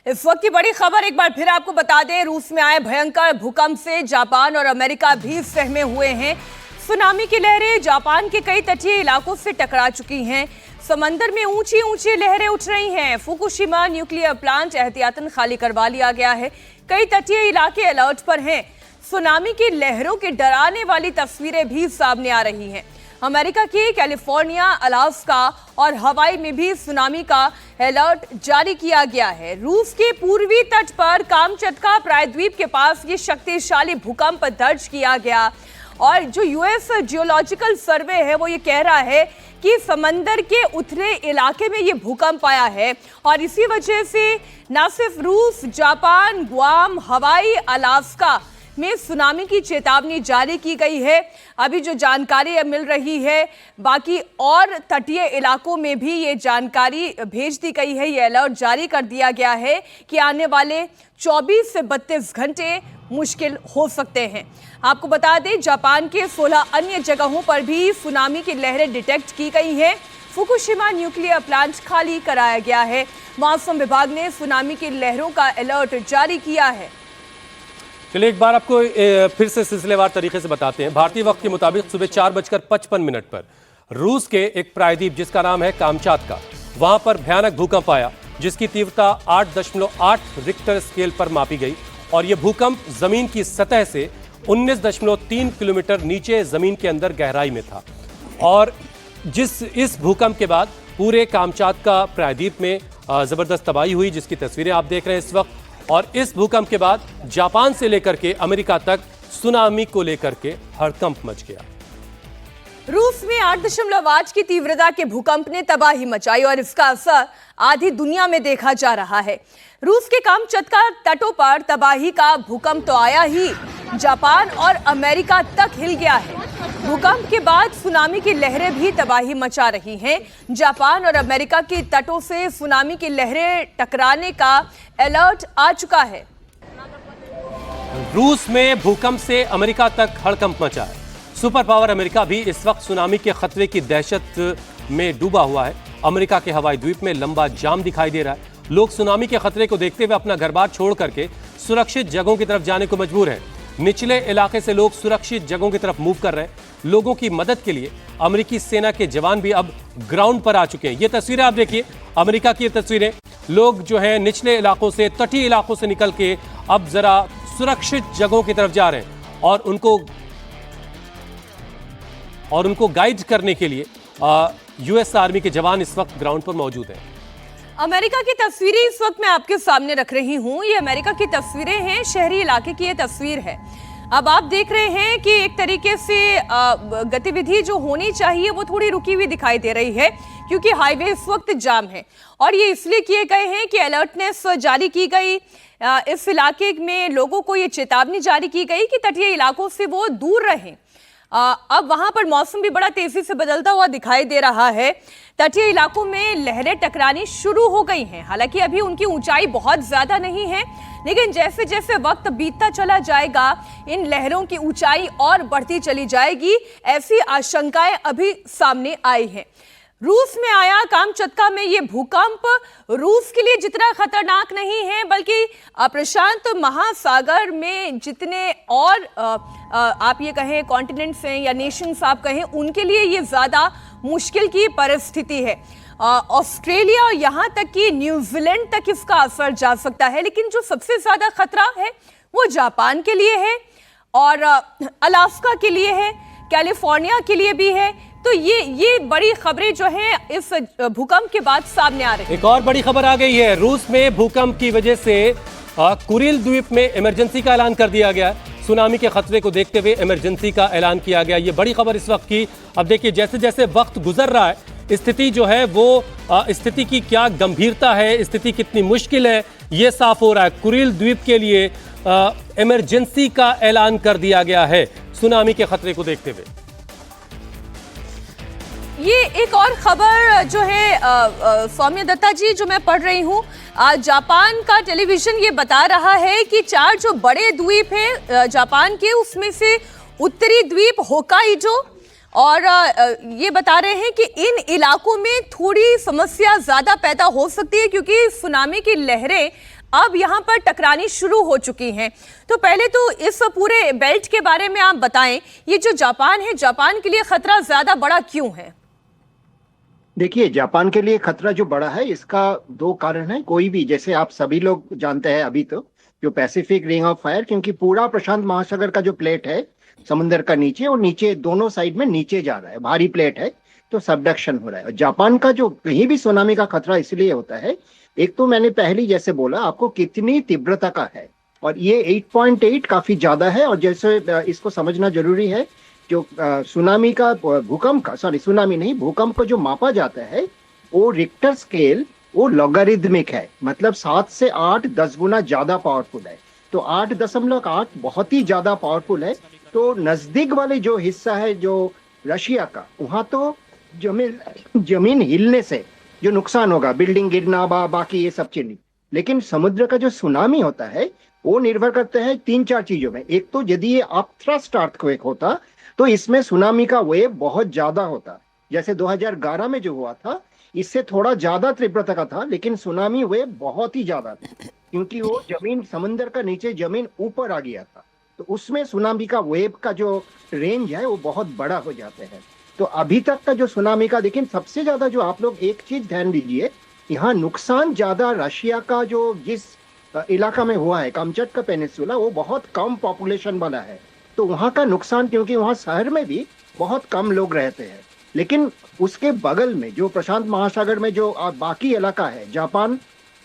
इस वक्त की बड़ी खबर एक बार फिर आपको बता दें, रूस में आए भयंकर भूकंप से जापान और अमेरिका भी सहमे हुए हैं। सुनामी की लहरें जापान के कई तटीय इलाकों से टकरा चुकी हैं। समंदर में ऊंची ऊंची लहरें उठ रही हैं। फुकुशिमा न्यूक्लियर प्लांट एहतियातन खाली करवा लिया गया है। कई तटीय इलाके अलर्ट पर हैं। सुनामी की लहरों की डराने वाली तस्वीरें भी सामने आ रही हैं। अमेरिका की कैलिफोर्निया, अलास्का और हवाई में भी सुनामी का अलर्ट जारी किया गया है। रूस के पूर्वी तट पर कामचटका प्रायद्वीप के पास ये शक्तिशाली भूकंप दर्ज किया गया और जो यूएस जियोलॉजिकल सर्वे है वो ये कह रहा है कि समंदर के उत्तरी इलाके में ये भूकंप आया है और इसी वजह से न सिर्फ रूस, जापान, गुआम, हवाई, अलास्का में सुनामी की चेतावनी जारी की गई है। अभी जो जानकारी मिल रही है, बाकी और तटीय इलाकों में भी ये जानकारी भेज दी गई है। ये अलर्ट जारी कर दिया गया है कि आने वाले 24 से 32 घंटे मुश्किल हो सकते हैं। आपको बता दें, जापान के 16 अन्य जगहों पर भी सुनामी की लहरें डिटेक्ट की गई हैं। फुकुशिमा न्यूक्लियर प्लांट खाली कराया गया है। मौसम विभाग ने सुनामी की लहरों का अलर्ट जारी किया है। चलिए एक बार आपको फिर से सिलसिलेवार तरीके से बताते हैं। भारतीय वक्त के मुताबिक सुबह 4:55 पर रूस के एक प्रायद्वीप जिसका नाम है कामचाटका, वहां पर भयानक भूकंप आया जिसकी तीव्रता 8.8 रिक्टर स्केल पर मापी गई और यह भूकंप जमीन की सतह से 19.3 किलोमीटर नीचे जमीन के अंदर गहराई में था। और इस भूकंप के बाद पूरे कामचाटका प्रायद्वीप में जबरदस्त तबाही हुई जिसकी तस्वीरें आप देख रहे हैं इस वक्त। और इस भूकंप के बाद जापान से लेकर के अमेरिका तक सुनामी को लेकर के हड़कंप मच गया। रूस में 8.8 की तीव्रता के भूकंप ने तबाही मचाई और इसका असर आधी दुनिया में देखा जा रहा है। रूस के कामचटका तटों पर तबाही का भूकंप तो आया ही, जापान और अमेरिका तक हिल गया है। भूकंप के बाद सुनामी की लहरें भी तबाही मचा रही हैं। जापान और अमेरिका के तटों से सुनामी की लहरें टकराने का अलर्ट आ चुका है। रूस में भूकंप से अमेरिका तक हड़कंप मचा है। सुपर पावर अमेरिका भी इस वक्त सुनामी के खतरे की दहशत में डूबा हुआ है। अमेरिका के हवाई द्वीप में लंबा जाम दिखाई दे रहा है। लोग सुनामी के खतरे को देखते हुए अपना घर बार छोड़ करके सुरक्षित जगहों की तरफ जाने को मजबूर हैं। निचले इलाके से लोग सुरक्षित जगहों की तरफ मूव कर रहे हैं। लोगों की मदद के लिए अमेरिकी सेना के जवान भी अब ग्राउंड पर आ चुके हैं। ये तस्वीरें आप देखिए, अमेरिका की तस्वीरें। लोग जो है निचले इलाकों से, तटीय इलाकों से निकल के अब जरा सुरक्षित जगहों की तरफ जा रहे हैं और उनको गाइड करने के लिए यूएस आर्मी के जवान इस वक्त ग्राउंड पर मौजूद हैं। अमेरिका की तस्वीरें इस वक्त मैं आपके सामने रख रही हूं। ये अमेरिका की तस्वीरें हैं, शहरी इलाके की ये तस्वीर है। अब आप देख रहे हैं कि एक तरीके से गतिविधि जो होनी चाहिए वो थोड़ी रुकी हुई दिखाई दे रही है क्योंकि हाईवे इस वक्त जाम है और ये इसलिए किए गए हैं कि अलर्टनेस जारी की गई। इस इलाके में लोगों को ये चेतावनी जारी की गई कि तटीय इलाकों से वो दूर रहें। अब वहां पर मौसम भी बड़ा तेजी से बदलता हुआ दिखाई दे रहा है। तटीय इलाकों में लहरें टकरानी शुरू हो गई हैं। हालांकि अभी उनकी ऊंचाई बहुत ज्यादा नहीं है, लेकिन जैसे जैसे वक्त बीतता चला जाएगा इन लहरों की ऊंचाई और बढ़ती चली जाएगी, ऐसी आशंकाएं अभी सामने आई हैं। रूस में आया कामचटका में ये भूकंप रूस के लिए जितना खतरनाक नहीं है, बल्कि प्रशांत महासागर में जितने और आप ये कहें कॉन्टिनेंट्स हैं या नेशंस आप कहें, उनके लिए ये ज्यादा मुश्किल की परिस्थिति है। ऑस्ट्रेलिया और यहाँ तक कि न्यूजीलैंड तक इसका असर जा सकता है, लेकिन जो सबसे ज्यादा खतरा है वो जापान के लिए है और अलास्का के लिए है, कैलिफोर्निया के लिए भी है। तो ये बड़ी खबरें जो हैं इस भूकंप के बाद सामने आ रही हैं। एक और बड़ी खबर आ गई है। रूस में भूकंप की वजह से कुरिल द्वीप में इमरजेंसी का ऐलान कर दिया गया है। सुनामी के खतरे को देखते हुए इमरजेंसी का ऐलान किया गया। ये बड़ी खबर इस वक्त की। अब देखिए जैसे जैसे वक्त गुजर रहा है, स्थिति जो है वो स्थिति की क्या गंभीरता है, स्थिति कितनी मुश्किल है, ये साफ हो रहा है। कुरिल द्वीप के लिए इमरजेंसी का ऐलान कर दिया गया है सुनामी के खतरे को देखते हुए। ये एक और खबर जो है सौम्य दत्ता जी, जो मैं पढ़ रही हूँ, जापान का टेलीविजन ये बता रहा है कि 4 जो बड़े द्वीप हैं जापान के, उसमें से उत्तरी द्वीप होकाइडो और ये बता रहे हैं कि इन इलाकों में थोड़ी समस्या ज़्यादा पैदा हो सकती है क्योंकि सुनामी की लहरें अब यहाँ पर टकरानी शुरू हो चुकी हैं। तो पहले तो इस पूरे बेल्ट के बारे में आप बताएं, ये जो जापान है, जापान के लिए खतरा ज्यादा बड़ा क्यों है? देखिए, जापान के लिए खतरा जो बड़ा है, इसका दो कारण है। कोई भी, जैसे आप सभी लोग जानते हैं अभी तो, जो पैसिफिक रिंग ऑफ फायर, क्योंकि पूरा प्रशांत महासागर का जो प्लेट है समुद्र का नीचे, और नीचे दोनों साइड में नीचे जा रहा है, भारी प्लेट है, तो सबडक्शन हो रहा है। और जापान का जो कहीं भी सुनामी का खतरा इसलिए होता है, एक तो मैंने पहले जैसे बोला आपको कितनी तीव्रता का है, और ये 8.8 काफी ज्यादा है। और जैसे इसको समझना जरूरी है, जो सुनामी का सुनामी नहीं, भूकंप को जो मापा जाता है वो रिक्टर स्केल, वो लॉगरिदमिक है, मतलब 7 से 8 10 गुना ज्यादा पावरफुल है। तो 8.8 बहुत ही ज्यादा पावरफुल है। तो नजदीक वाले जो हिस्सा है जो रशिया का, वहां तो जमीन हिलने से जो नुकसान होगा, बिल्डिंग गिरना, बाकी ये सब चीजें। लेकिन समुद्र का जो सुनामी होता है वो निर्भर करते हैं 3-4 चीजों में। एक तो यदि ये अपथ्रस्ट अर्थक्वेक होता तो इसमें सुनामी का वेव बहुत ज्यादा होता, जैसे 2011 में जो हुआ था, इससे थोड़ा ज्यादा तीव्रता का था, लेकिन सुनामी वेव बहुत ही ज्यादा था, क्योंकि वो जमीन समुद्र का नीचे जमीन ऊपर आ गया था। तो उसमें सुनामी का वेव का जो रेंज है वो बहुत बड़ा हो जाते हैं। तो अभी तक का जो सुनामी का, लेकिन सबसे ज्यादा जो आप लोग एक चीज ध्यान दीजिए, यहाँ नुकसान ज्यादा रशिया का जो जिस इलाका में हुआ है, कामचटका पेनिनसुला, वो बहुत कम पॉपुलेशन वाला है। तो वहाँ का नुकसान, क्योंकि वहाँ शहर में भी बहुत कम लोग रहते हैं, लेकिन उसके बगल में जो प्रशांत महासागर में जो बाकी इलाका है, जापान,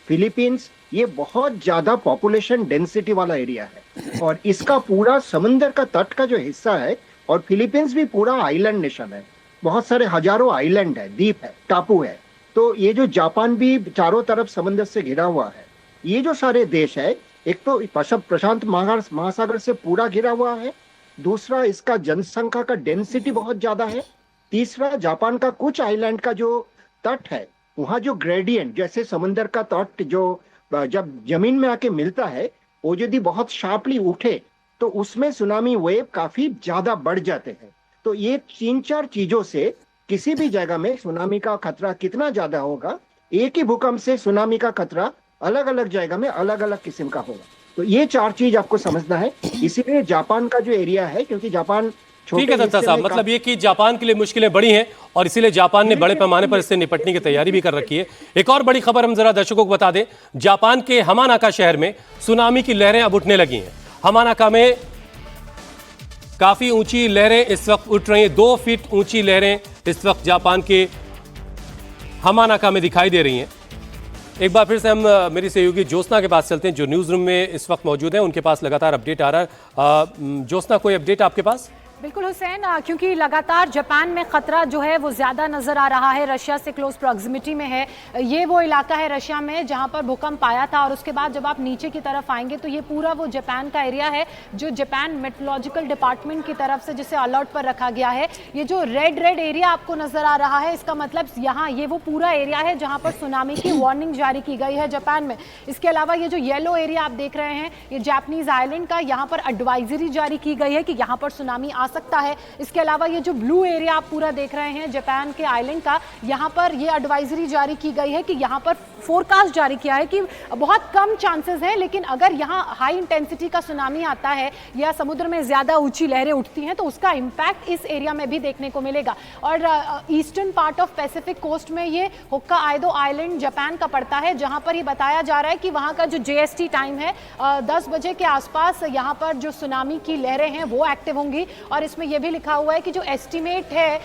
फिलीपींस, ये बहुत ज्यादा पॉपुलेशन डेंसिटी वाला एरिया है। और इसका पूरा समुद्र का तट का जो हिस्सा है, और फिलीपींस भी पूरा आइलैंड नेशन है, बहुत सारे हजारों आइलैंड है, द्वीप है, टापू है। तो ये जो जापान भी चारों तरफ समुद्र से घिरा हुआ है, ये जो सारे देश है, एक तो प्रशांत महासागर से पूरा घिरा हुआ है, दूसरा इसका जनसंख्या का डेंसिटी बहुत ज्यादा है, तीसरा जापान का कुछ आइलैंड का जो तट है, वहाँ जो ग्रेडियंट, जैसे समुद्र का तट जो जब जमीन में आके मिलता है, वो यदि बहुत शार्पली उठे तो उसमें सुनामी वेव काफी ज्यादा बढ़ जाते हैं। तो ये 3-4 चीजों से किसी भी जगह में सुनामी का खतरा कितना ज्यादा होगा, एक ही भूकंप से सुनामी का खतरा अलग अलग जगह में अलग अलग किस्म का होगा। तो ये 4 चीज आपको समझना है। इसीलिए जापान का जो एरिया है, क्योंकि जापान ठीक है दत्ता साहब, मतलब ये कि जापान के लिए मुश्किलें बड़ी हैं और इसीलिए जापान ने बड़े पैमाने पर इससे निपटने की तैयारी भी कर रखी है। एक और बड़ी खबर हम जरा दर्शकों को बता दें, जापान के हमानाका शहर में सुनामी की लहरें अब उठने लगी हैं। हमानाका में काफी ऊंची लहरें इस वक्त उठ रही हैं, 2 फीट ऊंची लहरें इस वक्त जापान के हमानाका में दिखाई दे रही हैं। एक बार फिर से हम मेरी सहयोगी ज्योत्सना के पास चलते हैं, जो न्यूज़ रूम में इस वक्त मौजूद है। उनके पास लगातार अपडेट आ रहा है। ज्योत्सना, कोई अपडेट आपके पास? बिल्कुल हुसैन, क्योंकि लगातार जापान में खतरा जो है वो ज़्यादा नज़र आ रहा है, रशिया से क्लोज प्रॉक्सिमिटी में है। ये वो इलाका है रशिया में जहाँ पर भूकंप आया था, और उसके बाद जब आप नीचे की तरफ आएंगे तो ये पूरा वो जापान का एरिया है जो जापान मेट्रोलॉजिकल डिपार्टमेंट की तरफ से जिसे अलर्ट पर रखा गया है। ये जो रेड एरिया आपको नज़र आ रहा है, इसका मतलब यहाँ ये वो पूरा एरिया है जहाँ पर सुनामी की वार्निंग जारी की गई है जापान में। इसके अलावा ये जो येलो एरिया आप देख रहे हैं, ये जापानीज आइलैंड का, यहाँ पर एडवाइजरी जारी की गई है कि यहाँ पर सुनामी आ सकता है। इसके अलावा ये जो ब्लू एरिया आप पूरा देख रहे हैं जापान के आइलैंड का, यहाँ पर ये एडवाइजरी जारी की गई है कि यहाँ पर फोरकास्ट जारी किया है कि बहुत कम चांसेस हैं, लेकिन अगर यहाँ हाई इंटेंसिटी का सुनामी आता है या समुद्र में ज़्यादा ऊंची लहरें उठती हैं तो उसका इम्पैक्ट इस एरिया में भी देखने को मिलेगा। और eastern part of Pacific coast में ये होक्काइडो आइलैंड जापान का पड़ता है, जहाँ पर ये बताया जा रहा है कि वहाँ का जो JST टाइम है 10 बजे के आसपास यहाँ पर जो सुनामी की लहरें हैं वो एक्टिव होंगी। और इसमें यह भी लिखा हुआ है कि जो एस्टिमेट है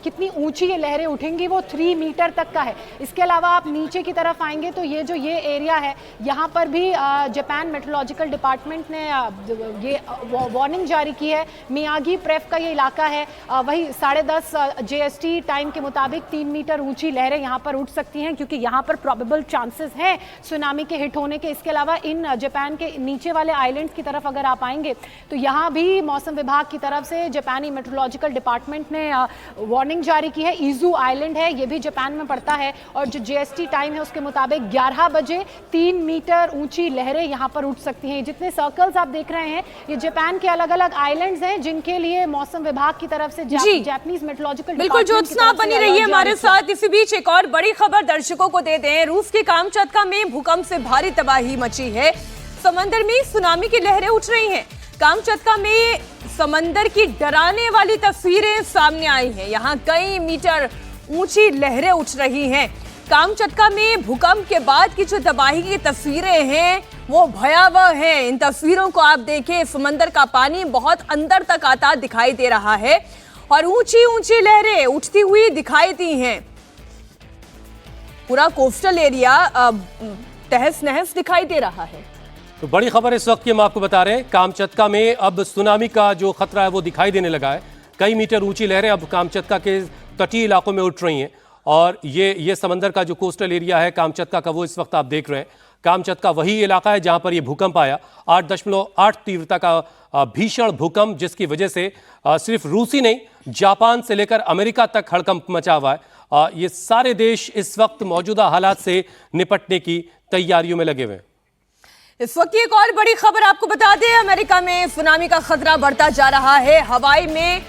कितनी ऊंची ये लहरें उठेंगी वो 3 मीटर तक का है। इसके अलावा आप नीचे की तरफ आएंगे तो ये एरिया है, यहाँ पर भी जापान मेट्रोलॉजिकल डिपार्टमेंट ने ये वार्निंग जारी की है। मियागी प्रेफ का ये इलाका है, वही 10:30 JST टाइम के मुताबिक 3 मीटर ऊंची लहरें यहाँ पर उठ सकती हैं, क्योंकि यहाँ पर प्रोबेबल चांसेस हैं सुनामी के हिट होने के। इसके अलावा इन जापान के नीचे वाले आइलैंड्स की तरफ अगर आप आएंगे तो यहाँ भी मौसम विभाग की तरफ से जापानी मेट्रोलॉजिकल डिपार्टमेंट ने वार्निंग वार्निंग जारी की है। ईजू आइलैंड है, ये भी जापान में पड़ता है और जो जीएसटी टाइम है उसके मुताबिक 11 बजे 3 मीटर ऊंची लहरें यहाँ पर उठ सकती हैं। जितने सर्कल्स आप देख रहे हैं ये जापान के अलग अलग आइलैंड्स हैं जिनके लिए मौसम विभाग की तरफ से जापानीज मेट्रोलॉजिकल बिल्कुल ज्योत्सना बनी रही है हमारे साथ। इसी बीच एक और बड़ी खबर दर्शकों को दे दें। रूस के कामचत्का में भूकंप से भारी तबाही मची है। समंदर में सुनामी की लहरें उठ रही हैं। कामचत्का में समंदर की डराने वाली तस्वीरें सामने आई हैं। यहाँ कई मीटर ऊंची लहरें उठ रही हैं। कामचत्का में भूकंप के बाद की जो तबाही की तस्वीरें हैं वो भयावह हैं। इन तस्वीरों को आप देखें, समंदर का पानी बहुत अंदर तक आता दिखाई दे रहा है और ऊंची ऊंची लहरें उठती हुई दिखाई दी हैं। पूरा कोस्टल एरिया तहस नहस दिखाई दे रहा है। तो बड़ी खबर इस वक्त की हम आपको बता रहे हैं, कामचत्का में अब सुनामी का जो खतरा है वो दिखाई देने लगा है। कई मीटर ऊंची लहरें अब कामचत्का के तटीय इलाकों में उठ रही हैं और ये समंदर का जो कोस्टल एरिया है कामचत्का का वो इस वक्त आप देख रहे हैं। कामचत्का वही इलाका है जहां पर ये भूकंप आया, 8.8 तीव्रता का भीषण भूकंप, जिसकी वजह से सिर्फ रूस ही नहीं जापान से लेकर अमेरिका तक हड़कंप मचा हुआ है। ये सारे देश इस वक्त मौजूदा हालात से निपटने की तैयारियों में लगे हुए हैं। इस वक्त एक और बड़ी खबर आपको बता दें, अमेरिका में सुनामी का खतरा बढ़ता जा रहा है। हवाई में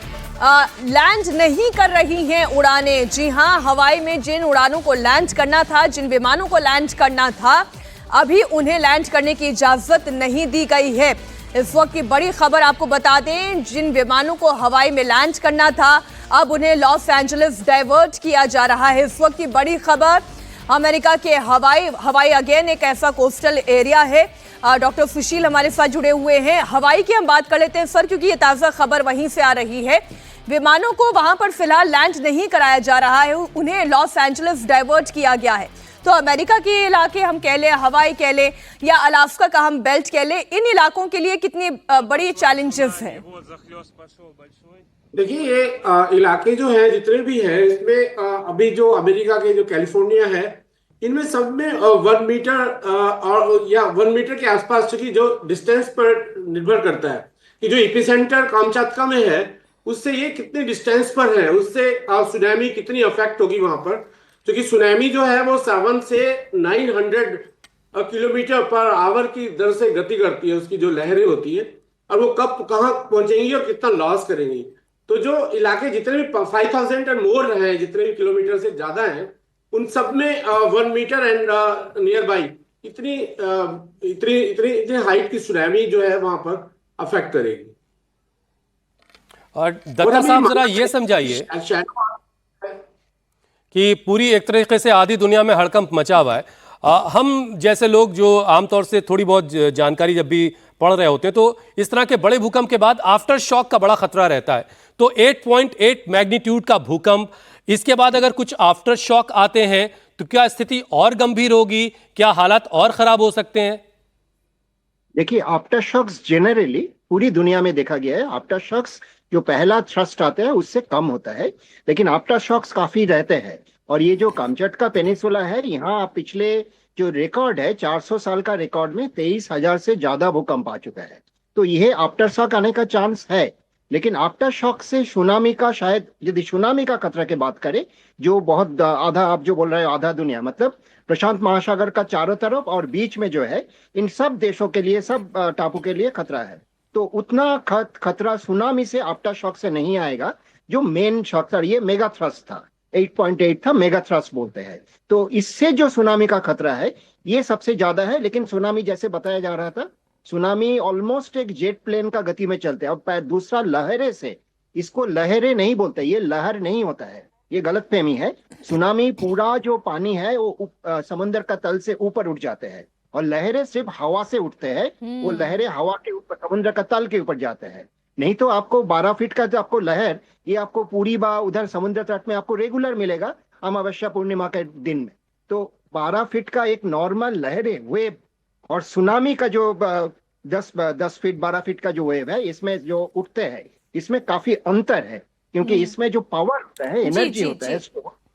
लैंड नहीं कर रही हैं उड़ानें। जी हां, हवाई में जिन उड़ानों को लैंड करना था, जिन विमानों को लैंड करना था, अभी उन्हें लैंड करने की इजाजत नहीं दी गई है। इस वक्त की बड़ी खबर आपको बता दें, जिन विमानों को हवाई में लैंड करना था अब उन्हें लॉस एंजलिस डाइवर्ट किया जा रहा है। इस वक्त की बड़ी खबर, अमेरिका के हवाई अगेन एक ऐसा कोस्टल एरिया है। डॉक्टर सुशील हमारे साथ जुड़े हुए हैं। हवाई की हम बात कर लेते हैं सर, क्योंकि ये ताज़ा खबर वहीं से आ रही है। विमानों को वहां पर फिलहाल लैंड नहीं कराया जा रहा है, उन्हें लॉस एंजलिस डाइवर्ट किया गया है। तो अमेरिका के इलाके हम कह लें, हवाई कह लें या अलास्का का हम बेल्ट कह लें, इन इलाकों के लिए कितनी बड़ी चैलेंजेस हैं? देखिए, ये इलाके जो है जितने भी हैं इसमें अभी जो अमेरिका के जो कैलिफोर्निया है इनमें सब में 1 मीटर और या 1 मीटर के आसपास, क्योंकि जो डिस्टेंस पर निर्भर करता है कि जो एपिसेंटर कामचत्का में है उससे ये कितने डिस्टेंस पर है, उससे सुनामी कितनी अफेक्ट होगी वहां पर। क्योंकि सुनामी जो है वो 7 से 900 किलोमीटर पर आवर की दर से गति करती है, उसकी जो लहरें होती है, और वो कब कहाँ पहुंचेंगी और कितना लॉस करेंगी। तो जो इलाके जितने भी 5000 एंड मोर हैं, जितने भी किलोमीटर से ज्यादा हैं, उन सब में 1 मीटर एंड नियर बाई इतनी हाइट की सुनामी जो है वहां पर अफेक्ट करेगी। और दत्ता साहब जरा ये समझाइए कि पूरी एक तरीके से आधी दुनिया में हड़कंप मचा हुआ है। हम जैसे लोग जो आमतौर से थोड़ी बहुत जानकारी जब भी पढ़ रहे होते हैं तो इस तरह के बड़े भूकंप के बाद आफ्टर शॉक का बड़ा खतरा रहता है। तो 8.8 मैग्नीट्यूड का भूकंप, इसके बाद अगर कुछ आफ्टर शॉक आते हैं तो क्या स्थिति और गंभीर होगी, क्या हालात और खराब हो सकते हैं? देखिए, आफ्टर शॉक्स जनरली पूरी दुनिया में देखा गया है, आफ्टर शॉक्स जो पहला थ्रस्ट आता है उससे कम होता है, लेकिन आफ्टर शॉक्स काफी रहते हैं। और ये जो कामचत्का पेनिनसुला है, यहाँ पिछले जो रिकॉर्ड है 400 साल का रिकॉर्ड में 23,000 से ज्यादा भूकंप आ चुका है। तो यह आफ्टर शॉक आने का चांस है, लेकिन आफ्टर शॉक से सुनामी का, शायद यदि सुनामी का खतरा की बात करें, जो बहुत आधा, आप जो बोल रहे हो आधा दुनिया, मतलब प्रशांत महासागर का चारों तरफ और बीच में जो है, इन सब देशों के लिए, सब टापू के लिए खतरा है। तो उतना खतरा सुनामी से, आफ्टर शॉक से नहीं आएगा। जो मेन शॉक था, ये मेगा थ्रस्ट था, 8.8 था, मेगा थ्रस्ट बोलते हैं। तो इससे जो सुनामी का खतरा है ये सबसे ज्यादा है। लेकिन सुनामी जैसे बताया जा रहा था, सुनामी ऑलमोस्ट एक जेट प्लेन का गति में चलते हैं। और दूसरा, लहरें से, इसको लहरें नहीं बोलते, ये लहर नहीं होता है, ये गलतफहमी है। सुनामी पूरा जो पानी है वो समुद्र का तल से ऊपर उठ जाते हैं, और लहरें सिर्फ हवा से उठते हैं। वो लहरें हवा के ऊपर, समुद्र का तल के ऊपर जाते हैं। नहीं तो आपको 12 फीट का जो आपको लहर, ये आपको पूरी उधर समुद्र तट में आपको रेगुलर मिलेगा अमावस्या पूर्णिमा के दिन में। तो 12 फीट का एक नॉर्मल लहरें, वेव, और सुनामी का जो 10 फीट 12 फीट का जो वेव है, इसमें जो उठते हैं, इसमें काफी अंतर है। क्योंकि इसमें जो पावर होता है, एनर्जी होता है,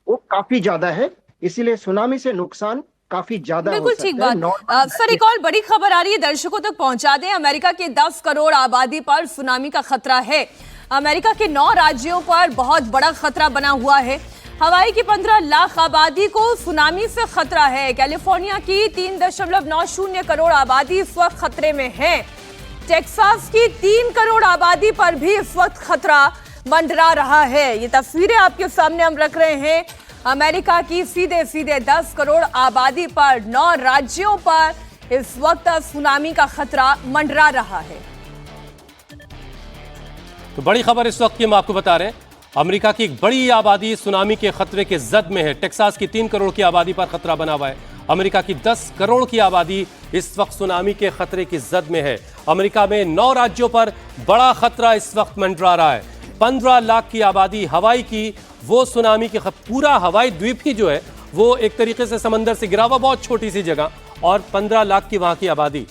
वो काफी ज्यादा है। इसीलिए सुनामी से नुकसान काफी ज्यादा। बिल्कुल ठीक बात। सर, एक और बड़ी खबर आ रही है, दर्शकों तक पहुंचा दें। अमेरिका के 10 करोड़ आबादी पर सुनामी का खतरा है। अमेरिका के 9 राज्यों पर बहुत बड़ा खतरा बना हुआ है। हवाई की 15 लाख आबादी को सुनामी से खतरा है। कैलिफोर्निया की 3.90 करोड़ आबादी इस वक्त खतरे में है। टेक्सास की 3 करोड़ आबादी पर भी इस वक्त खतरा मंडरा रहा है। ये तस्वीरें आपके सामने हम रख रहे हैं। अमेरिका की सीधे 10 करोड़ आबादी पर 9 राज्यों पर इस वक्त सुनामी का खतरा मंडरा रहा है। तो बड़ी खबर इस वक्त की हम आपको बता रहे हैं, अमेरिका की एक बड़ी आबादी सुनामी के खतरे के जद में है। टेक्सास की 3 करोड़ की आबादी पर खतरा बना हुआ है। अमेरिका की 10 करोड़ की आबादी इस वक्त सुनामी के खतरे की जद में है। अमेरिका में 9 राज्यों पर बड़ा खतरा इस वक्त मंडरा रहा है। 15 लाख की आबादी हवाई की, वो सुनामी के पूरा हवाई द्वीप ही जो है वो एक तरीके से समंदर से गिरा हुआ बहुत छोटी सी जगह, और 15 लाख की वहां की आबादी